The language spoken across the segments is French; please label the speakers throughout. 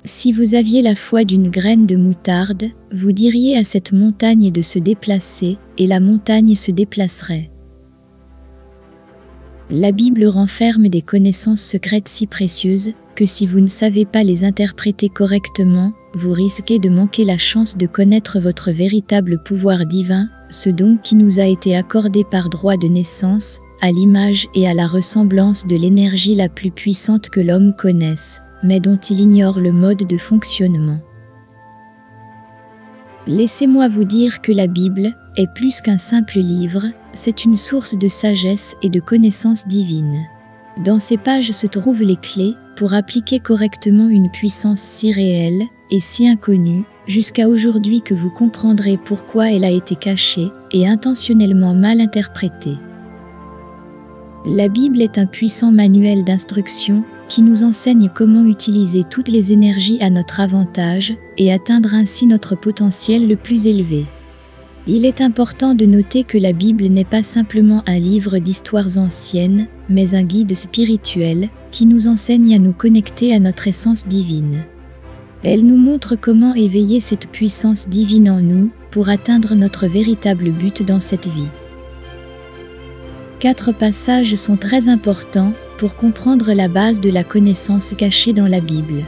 Speaker 1: Si vous aviez la foi d'une graine de moutarde, vous diriez à cette montagne de se déplacer, et la montagne se déplacerait. La Bible renferme des connaissances secrètes si précieuses que si vous ne savez pas les interpréter correctement, vous risquez de manquer la chance de connaître votre véritable pouvoir divin, ce don qui nous a été accordé par droit de naissance, à l'image et à la ressemblance de l'énergie la plus puissante que l'homme connaisse, mais dont il ignore le mode de fonctionnement. Laissez-moi vous dire que la Bible est plus qu'un simple livre, c'est une source de sagesse et de connaissances divines. Dans ces pages se trouvent les clés pour appliquer correctement une puissance si réelle et si inconnue, jusqu'à aujourd'hui que vous comprendrez pourquoi elle a été cachée et intentionnellement mal interprétée. La Bible est un puissant manuel d'instruction qui nous enseigne comment utiliser toutes les énergies à notre avantage et atteindre ainsi notre potentiel le plus élevé. Il est important de noter que la Bible n'est pas simplement un livre d'histoires anciennes, mais un guide spirituel qui nous enseigne à nous connecter à notre essence divine. Elle nous montre comment éveiller cette puissance divine en nous pour atteindre notre véritable but dans cette vie. 4 passages sont très importants pour comprendre la base de la connaissance cachée dans la Bible.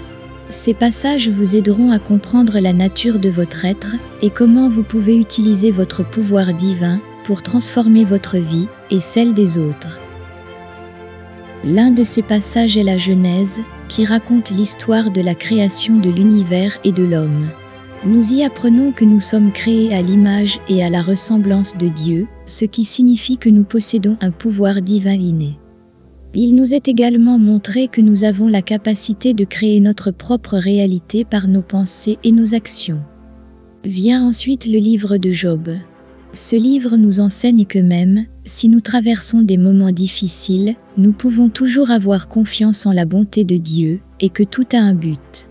Speaker 1: Ces passages vous aideront à comprendre la nature de votre être et comment vous pouvez utiliser votre pouvoir divin pour transformer votre vie et celle des autres. L'un de ces passages est la Genèse, qui raconte l'histoire de la création de l'univers et de l'homme. Nous y apprenons que nous sommes créés à l'image et à la ressemblance de Dieu, ce qui signifie que nous possédons un pouvoir divin inné. Il nous est également montré que nous avons la capacité de créer notre propre réalité par nos pensées et nos actions. Vient ensuite le livre de Job. Ce livre nous enseigne que même si nous traversons des moments difficiles, nous pouvons toujours avoir confiance en la bonté de Dieu et que tout a un but.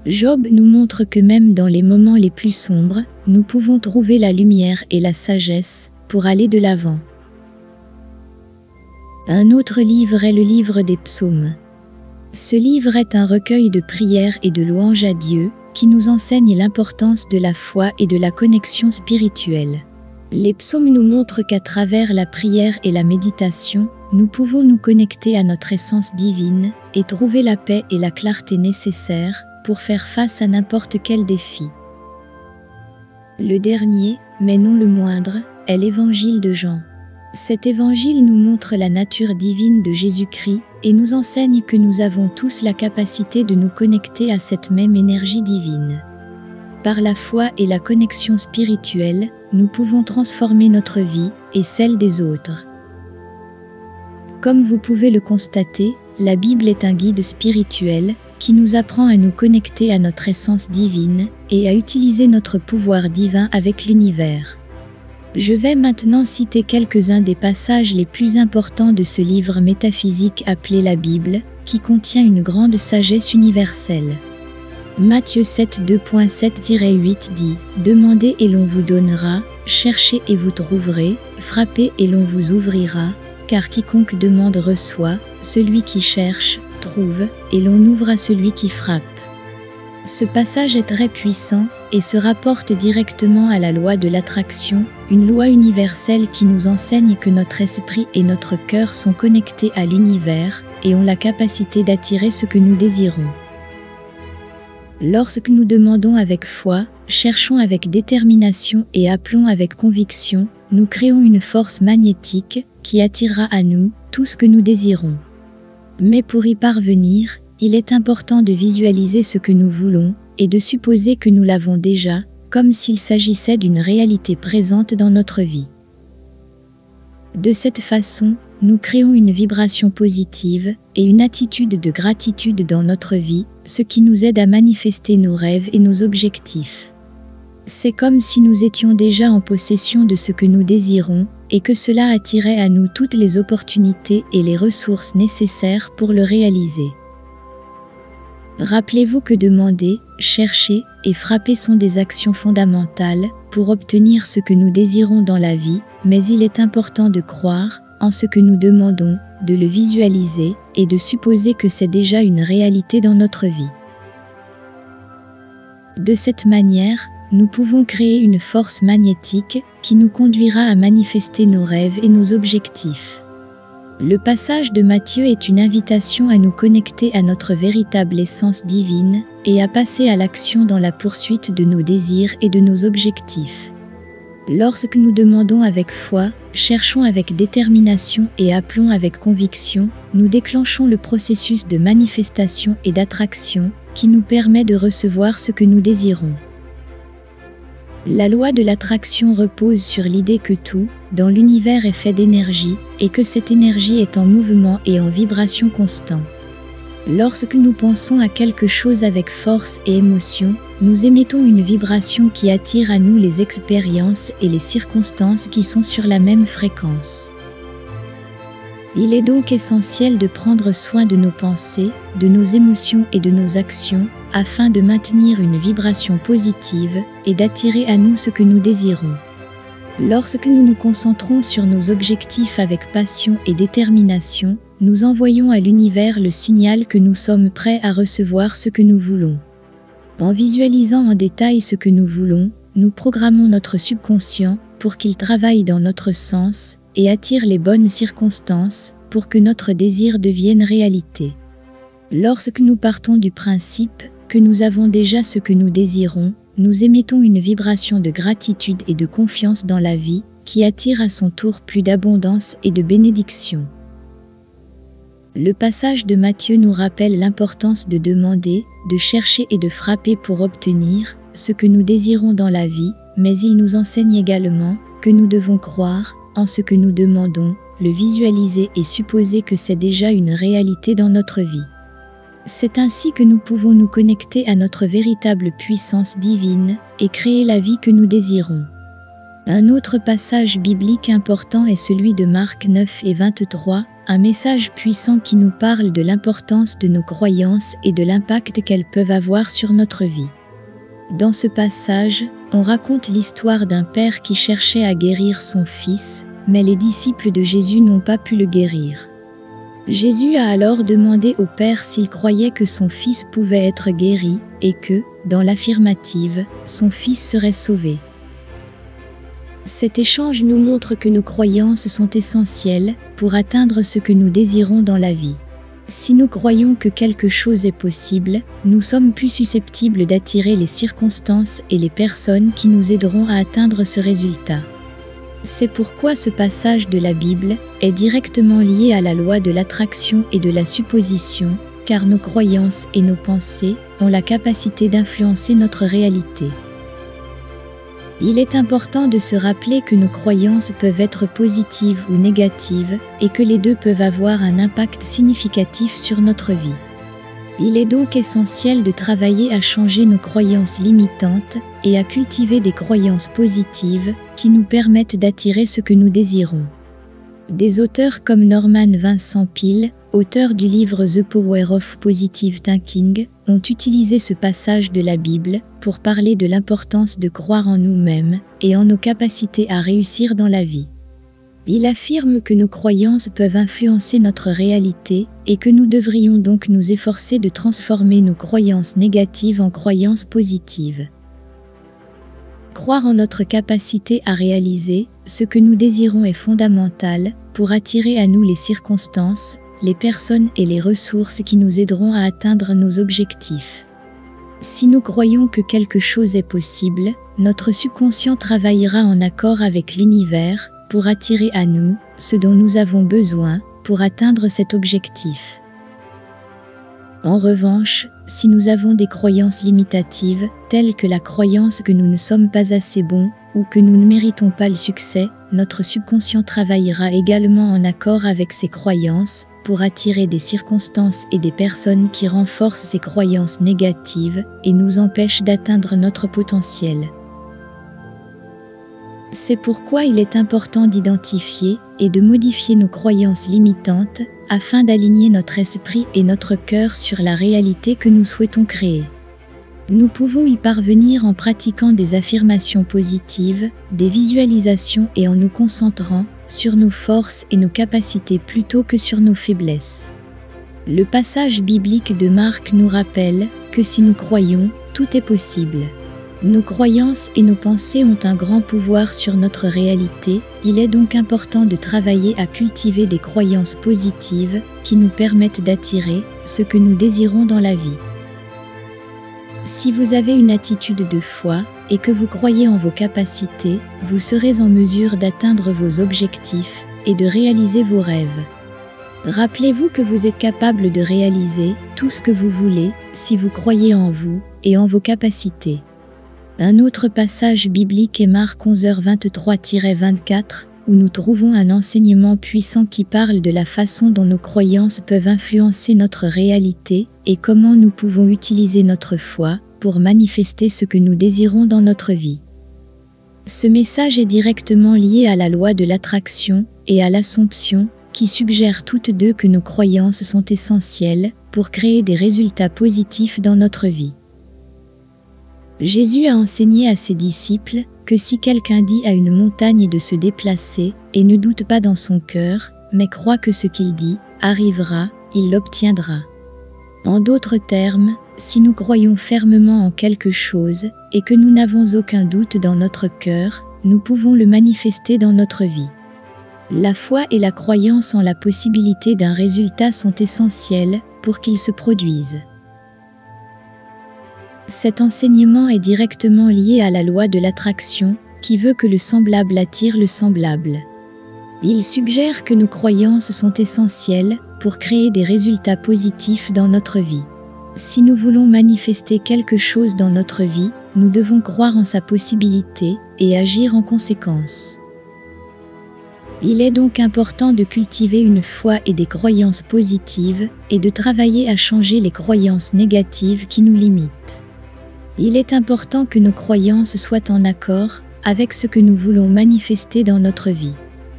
Speaker 1: Job nous montre que même dans les moments les plus sombres, nous pouvons trouver la lumière et la sagesse pour aller de l'avant. Un autre livre est le livre des Psaumes. Ce livre est un recueil de prières et de louanges à Dieu qui nous enseigne l'importance de la foi et de la connexion spirituelle. Les psaumes nous montrent qu'à travers la prière et la méditation, nous pouvons nous connecter à notre essence divine et trouver la paix et la clarté nécessaires pour faire face à n'importe quel défi. Le dernier, mais non le moindre, est l'évangile de Jean. Cet évangile nous montre la nature divine de Jésus-Christ et nous enseigne que nous avons tous la capacité de nous connecter à cette même énergie divine. Par la foi et la connexion spirituelle, nous pouvons transformer notre vie et celle des autres. Comme vous pouvez le constater, la Bible est un guide spirituel qui nous apprend à nous connecter à notre essence divine et à utiliser notre pouvoir divin avec l'univers. Je vais maintenant citer quelques-uns des passages les plus importants de ce livre métaphysique appelé la Bible, qui contient une grande sagesse universelle. Matthieu 7 2.7-8 dit « Demandez et l'on vous donnera, cherchez et vous trouverez, frappez et l'on vous ouvrira, car quiconque demande reçoit, celui qui cherche, trouve, et l'on ouvre à celui qui frappe. » Ce passage est très puissant et se rapporte directement à la loi de l'attraction, une loi universelle qui nous enseigne que notre esprit et notre cœur sont connectés à l'univers et ont la capacité d'attirer ce que nous désirons. Lorsque nous demandons avec foi, cherchons avec détermination et appelons avec conviction, nous créons une force magnétique qui attirera à nous tout ce que nous désirons. Mais pour y parvenir, il est important de visualiser ce que nous voulons et de supposer que nous l'avons déjà, comme s'il s'agissait d'une réalité présente dans notre vie. De cette façon, nous créons une vibration positive et une attitude de gratitude dans notre vie, ce qui nous aide à manifester nos rêves et nos objectifs. C'est comme si nous étions déjà en possession de ce que nous désirons et que cela attirait à nous toutes les opportunités et les ressources nécessaires pour le réaliser. Rappelez-vous que demander, chercher et frapper sont des actions fondamentales pour obtenir ce que nous désirons dans la vie, mais il est important de croire en ce que nous demandons, de le visualiser et de supposer que c'est déjà une réalité dans notre vie. De cette manière, nous pouvons créer une force magnétique qui nous conduira à manifester nos rêves et nos objectifs. Le passage de Matthieu est une invitation à nous connecter à notre véritable essence divine et à passer à l'action dans la poursuite de nos désirs et de nos objectifs. Lorsque nous demandons avec foi, cherchons avec détermination et appelons avec conviction, nous déclenchons le processus de manifestation et d'attraction qui nous permet de recevoir ce que nous désirons. La loi de l'attraction repose sur l'idée que tout, dans l'univers, est fait d'énergie, et que cette énergie est en mouvement et en vibration constante. Lorsque nous pensons à quelque chose avec force et émotion, nous émettons une vibration qui attire à nous les expériences et les circonstances qui sont sur la même fréquence. Il est donc essentiel de prendre soin de nos pensées, de nos émotions et de nos actions, afin de maintenir une vibration positive et d'attirer à nous ce que nous désirons. Lorsque nous nous concentrons sur nos objectifs avec passion et détermination, nous envoyons à l'univers le signal que nous sommes prêts à recevoir ce que nous voulons. En visualisant en détail ce que nous voulons, nous programmons notre subconscient pour qu'il travaille dans notre sens et attire les bonnes circonstances pour que notre désir devienne réalité. Lorsque nous partons du principe que nous avons déjà ce que nous désirons, nous émettons une vibration de gratitude et de confiance dans la vie qui attire à son tour plus d'abondance et de bénédiction. Le passage de Matthieu nous rappelle l'importance de demander, de chercher et de frapper pour obtenir ce que nous désirons dans la vie, mais il nous enseigne également que nous devons croire en ce que nous demandons, le visualiser et supposer que c'est déjà une réalité dans notre vie. C'est ainsi que nous pouvons nous connecter à notre véritable puissance divine et créer la vie que nous désirons. Un autre passage biblique important est celui de Marc 9 et 23, un message puissant qui nous parle de l'importance de nos croyances et de l'impact qu'elles peuvent avoir sur notre vie. Dans ce passage, on raconte l'histoire d'un père qui cherchait à guérir son fils, mais les disciples de Jésus n'ont pas pu le guérir. Jésus a alors demandé au père s'il croyait que son fils pouvait être guéri et que, dans l'affirmative, son fils serait sauvé. Cet échange nous montre que nos croyances sont essentielles pour atteindre ce que nous désirons dans la vie. Si nous croyons que quelque chose est possible, nous sommes plus susceptibles d'attirer les circonstances et les personnes qui nous aideront à atteindre ce résultat. C'est pourquoi ce passage de la Bible est directement lié à la loi de l'attraction et de la supposition, car nos croyances et nos pensées ont la capacité d'influencer notre réalité. Il est important de se rappeler que nos croyances peuvent être positives ou négatives et que les deux peuvent avoir un impact significatif sur notre vie. Il est donc essentiel de travailler à changer nos croyances limitantes et à cultiver des croyances positives qui nous permettent d'attirer ce que nous désirons. Des auteurs comme Norman Vincent Peale, auteur du livre The Power of Positive Thinking, ont utilisé ce passage de la Bible pour parler de l'importance de croire en nous-mêmes et en nos capacités à réussir dans la vie. Il affirme que nos croyances peuvent influencer notre réalité et que nous devrions donc nous efforcer de transformer nos croyances négatives en croyances positives. Croire en notre capacité à réaliser ce que nous désirons est fondamental pour attirer à nous les circonstances, les personnes et les ressources qui nous aideront à atteindre nos objectifs. Si nous croyons que quelque chose est possible, notre subconscient travaillera en accord avec l'univers pour attirer à nous ce dont nous avons besoin pour atteindre cet objectif. En revanche, si nous avons des croyances limitatives, telles que la croyance que nous ne sommes pas assez bons ou que nous ne méritons pas le succès, notre subconscient travaillera également en accord avec ces croyances pour attirer des circonstances et des personnes qui renforcent ces croyances négatives et nous empêchent d'atteindre notre potentiel. C'est pourquoi il est important d'identifier et de modifier nos croyances limitantes afin d'aligner notre esprit et notre cœur sur la réalité que nous souhaitons créer. Nous pouvons y parvenir en pratiquant des affirmations positives, des visualisations et en nous concentrant sur nos forces et nos capacités plutôt que sur nos faiblesses. Le passage biblique de Marc nous rappelle que si nous croyons, tout est possible. Nos croyances et nos pensées ont un grand pouvoir sur notre réalité, il est donc important de travailler à cultiver des croyances positives qui nous permettent d'attirer ce que nous désirons dans la vie. Si vous avez une attitude de foi et que vous croyez en vos capacités, vous serez en mesure d'atteindre vos objectifs et de réaliser vos rêves. Rappelez-vous que vous êtes capable de réaliser tout ce que vous voulez si vous croyez en vous et en vos capacités. Un autre passage biblique est Marc 11h23-24, où nous trouvons un enseignement puissant qui parle de la façon dont nos croyances peuvent influencer notre réalité et comment nous pouvons utiliser notre foi pour manifester ce que nous désirons dans notre vie. Ce message est directement lié à la loi de l'attraction et à l'Assomption, qui suggèrent toutes deux que nos croyances sont essentielles pour créer des résultats positifs dans notre vie. Jésus a enseigné à ses disciples que si quelqu'un dit à une montagne de se déplacer et ne doute pas dans son cœur, mais croit que ce qu'il dit arrivera, il l'obtiendra. En d'autres termes, si nous croyons fermement en quelque chose et que nous n'avons aucun doute dans notre cœur, nous pouvons le manifester dans notre vie. La foi et la croyance en la possibilité d'un résultat sont essentielles pour qu'ils se produisent. Cet enseignement est directement lié à la loi de l'attraction, qui veut que le semblable attire le semblable. Il suggère que nos croyances sont essentielles pour créer des résultats positifs dans notre vie. Si nous voulons manifester quelque chose dans notre vie, nous devons croire en sa possibilité et agir en conséquence. Il est donc important de cultiver une foi et des croyances positives et de travailler à changer les croyances négatives qui nous limitent. Il est important que nos croyances soient en accord avec ce que nous voulons manifester dans notre vie.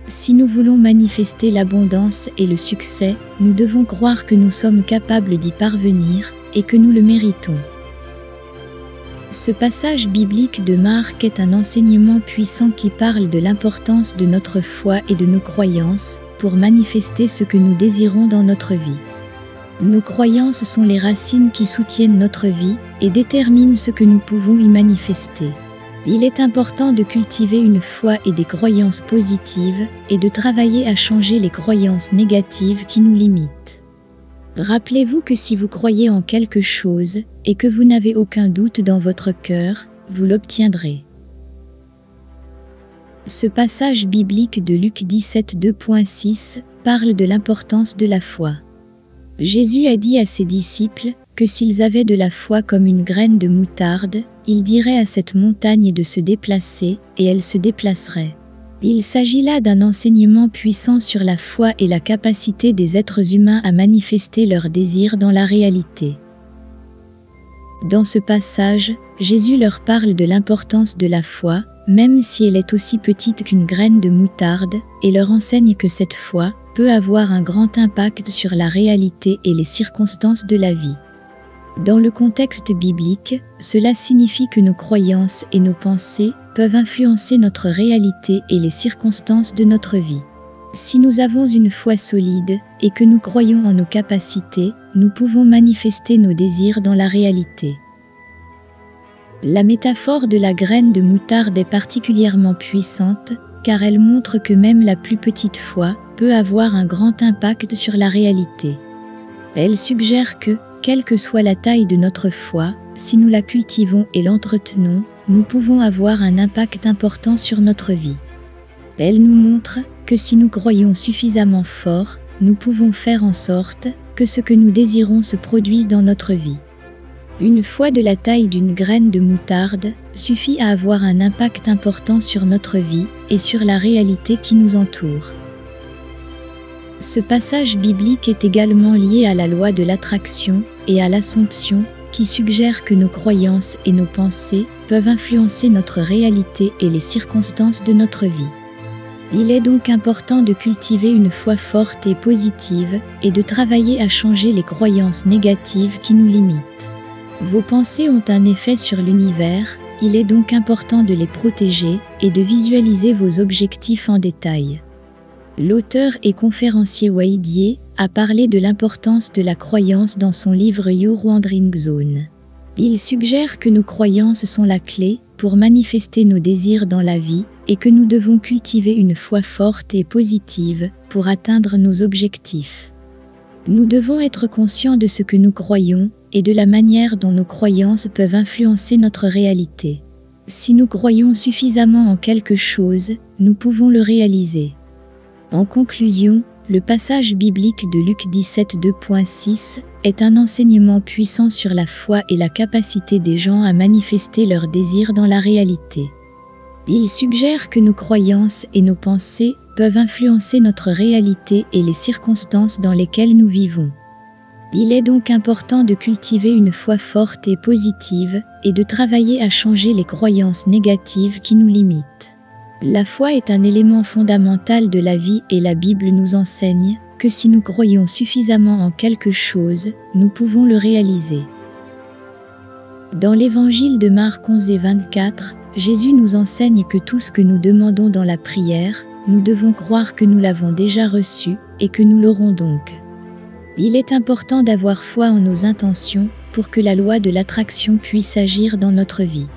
Speaker 1: Si nous voulons manifester l'abondance et le succès, nous devons croire que nous sommes capables d'y parvenir et que nous le méritons. Ce passage biblique de Marc est un enseignement puissant qui parle de l'importance de notre foi et de nos croyances pour manifester ce que nous désirons dans notre vie. Nos croyances sont les racines qui soutiennent notre vie et déterminent ce que nous pouvons y manifester. Il est important de cultiver une foi et des croyances positives et de travailler à changer les croyances négatives qui nous limitent. Rappelez-vous que si vous croyez en quelque chose et que vous n'avez aucun doute dans votre cœur, vous l'obtiendrez. Ce passage biblique de Luc 17, 2.6 parle de l'importance de la foi. Jésus a dit à ses disciples que s'ils avaient de la foi comme une graine de moutarde, ils diraient à cette montagne de se déplacer et elle se déplacerait. Il s'agit là d'un enseignement puissant sur la foi et la capacité des êtres humains à manifester leurs désirs dans la réalité. Dans ce passage, Jésus leur parle de l'importance de la foi, même si elle est aussi petite qu'une graine de moutarde, et leur enseigne que cette foi peut avoir un grand impact sur la réalité et les circonstances de la vie. Dans le contexte biblique, cela signifie que nos croyances et nos pensées peuvent influencer notre réalité et les circonstances de notre vie. Si nous avons une foi solide et que nous croyons en nos capacités, nous pouvons manifester nos désirs dans la réalité. La métaphore de la graine de moutarde est particulièrement puissante, car elle montre que même la plus petite foi peut avoir un grand impact sur la réalité. Elle suggère que, quelle que soit la taille de notre foi, si nous la cultivons et l'entretenons, nous pouvons avoir un impact important sur notre vie. Elle nous montre que si nous croyons suffisamment fort, nous pouvons faire en sorte que ce que nous désirons se produise dans notre vie. Une foi de la taille d'une graine de moutarde suffit à avoir un impact important sur notre vie et sur la réalité qui nous entoure. Ce passage biblique est également lié à la loi de l'attraction et à l'Assomption, qui suggère que nos croyances et nos pensées peuvent influencer notre réalité et les circonstances de notre vie. Il est donc important de cultiver une foi forte et positive et de travailler à changer les croyances négatives qui nous limitent. Vos pensées ont un effet sur l'univers, il est donc important de les protéger et de visualiser vos objectifs en détail. L'auteur et conférencier Wade Ye a parlé de l'importance de la croyance dans son livre Your Wandering Zone. Il suggère que nos croyances sont la clé pour manifester nos désirs dans la vie et que nous devons cultiver une foi forte et positive pour atteindre nos objectifs. Nous devons être conscients de ce que nous croyons et de la manière dont nos croyances peuvent influencer notre réalité. Si nous croyons suffisamment en quelque chose, nous pouvons le réaliser. En conclusion, le passage biblique de Luc 17, 2.6 est un enseignement puissant sur la foi et la capacité des gens à manifester leurs désirs dans la réalité. Il suggère que nos croyances et nos pensées peuvent influencer notre réalité et les circonstances dans lesquelles nous vivons. Il est donc important de cultiver une foi forte et positive et de travailler à changer les croyances négatives qui nous limitent. La foi est un élément fondamental de la vie et la Bible nous enseigne que si nous croyons suffisamment en quelque chose, nous pouvons le réaliser. Dans l'évangile de Marc 11:24, Jésus nous enseigne que tout ce que nous demandons dans la prière, nous devons croire que nous l'avons déjà reçu et que nous l'aurons donc. Il est important d'avoir foi en nos intentions pour que la loi de l'attraction puisse agir dans notre vie.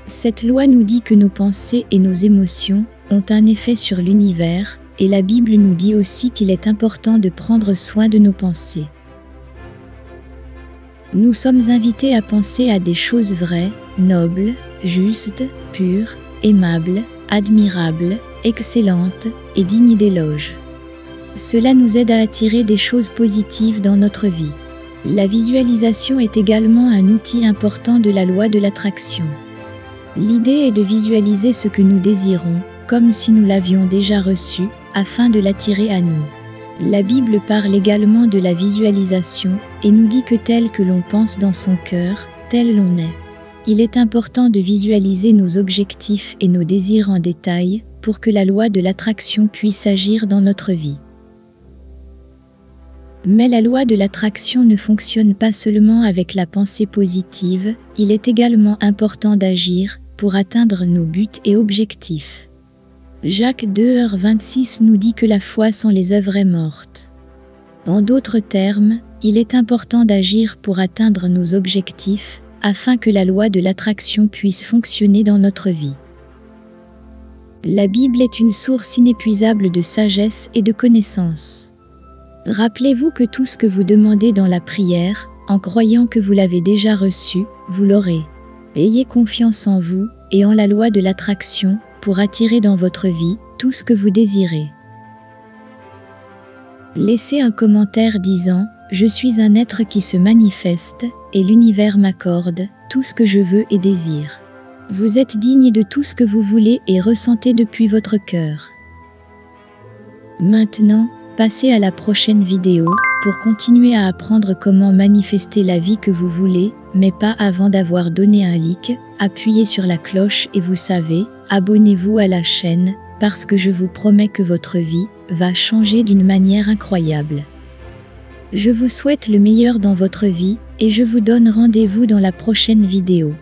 Speaker 1: Cette loi nous dit que nos pensées et nos émotions ont un effet sur l'univers, et la Bible nous dit aussi qu'il est important de prendre soin de nos pensées. Nous sommes invités à penser à des choses vraies, nobles, justes, pures, aimables, admirables, excellentes et dignes d'éloge. Cela nous aide à attirer des choses positives dans notre vie. La visualisation est également un outil important de la loi de l'attraction. L'idée est de visualiser ce que nous désirons, comme si nous l'avions déjà reçu, afin de l'attirer à nous. La Bible parle également de la visualisation et nous dit que tel que l'on pense dans son cœur, tel l'on est. Il est important de visualiser nos objectifs et nos désirs en détail pour que la loi de l'attraction puisse agir dans notre vie. Mais la loi de l'attraction ne fonctionne pas seulement avec la pensée positive, il est également important d'agir pour atteindre nos buts et objectifs. Jacques 2:26 nous dit que la foi sans les œuvres est morte. En d'autres termes, il est important d'agir pour atteindre nos objectifs, afin que la loi de l'attraction puisse fonctionner dans notre vie. La Bible est une source inépuisable de sagesse et de connaissance. Rappelez-vous que tout ce que vous demandez dans la prière, en croyant que vous l'avez déjà reçu, vous l'aurez. Ayez confiance en vous et en la loi de l'attraction pour attirer dans votre vie tout ce que vous désirez. Laissez un commentaire disant « Je suis un être qui se manifeste et l'univers m'accorde tout ce que je veux et désire. » Vous êtes digne de tout ce que vous voulez et ressentez depuis votre cœur. Maintenant, passez à la prochaine vidéo pour continuer à apprendre comment manifester la vie que vous voulez, mais pas avant d'avoir donné un like, appuyez sur la cloche et vous savez, abonnez-vous à la chaîne, parce que je vous promets que votre vie va changer d'une manière incroyable. Je vous souhaite le meilleur dans votre vie et je vous donne rendez-vous dans la prochaine vidéo.